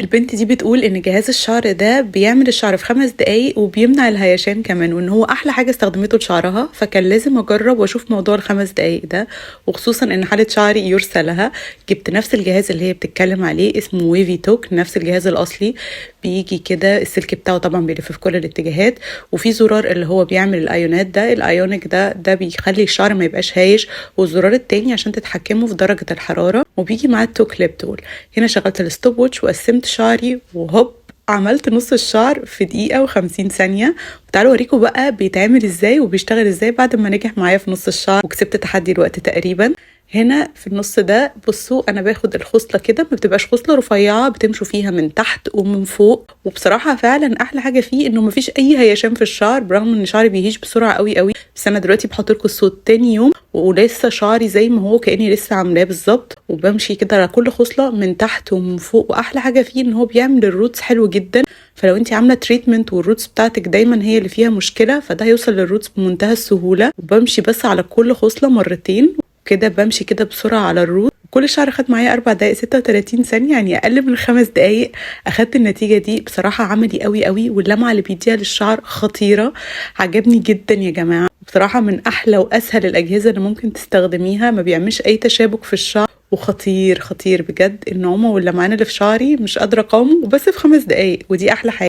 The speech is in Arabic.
البنت دي بتقول ان جهاز الشعر ده بيعمل الشعر في 5 دقايق وبيمنع الهيشان كمان، وان هو احلى حاجه استخدمته لشعرها، فكان لازم اجرب واشوف موضوع ال5 دقايق ده، وخصوصا ان حاله شعري يرثى لها. جبت نفس الجهاز اللي هي بتتكلم عليه، اسمه ويفي توك، نفس الجهاز الاصلي. بيجي كده السلك بتاعه طبعا بيلف في كل الاتجاهات، وفي زرار اللي هو بيعمل الايونات ده، الايونيك ده بيخلي الشعر ما يبقاش هايش، والزرار التاني عشان تتحكموا في درجه الحراره، وبيجي معاه التوك كليب تول. هنا شغلت الستوب ووتش وقسمت شعري، وهوب عملت نص الشعر في دقيقة و50 ثانية. وتعالوا اوريكم بقى بيتعمل ازاي وبيشتغل ازاي بعد ما نجح معايا في نص الشعر وكسبت تحدي الوقت تقريبا. هنا في النص ده بصوا انا باخد الخصله كده، ما بتبقاش خصله رفيعه، بتمشوا فيها من تحت ومن فوق، وبصراحه فعلا احلى حاجه فيه انه مفيش اي هيشان في الشعر، برغم ان شعري بيهيش بسرعه قوي قوي. بس انا دلوقتي بحط لكم الصوت تاني يوم ولسه شعري زي ما هو كاني لسه عاملاه بالظبط، وبمشي كده على كل خصله من تحت ومن فوق. واحلى حاجه فيه ان هو بيعمل الروتس حلو جدا، فلو انت عامله تريتمنت والروتس بتاعتك دايما هي اللي فيها مشكله، فده هيوصل للروتس بمنتهى السهوله. وبمشي بس على كل خصله مرتين كده، بمشي كده بسرعه على الروت. كل شعر خد معايا 4 دقايق 36 ثانيه، يعني اقل من 5 دقايق اخدت النتيجه دي. بصراحه عملي قوي قوي، واللمعه اللي بيديها للشعر خطيره، عجبني جدا يا جماعه. بصراحه من احلى واسهل الاجهزه اللي ممكن تستخدميها، ما بيعملش اي تشابك في الشعر، وخطير خطير بجد. النعومه واللمعان اللي في شعري مش قادره اقاومه، وبس في 5 دقايق، ودي احلى حاجه.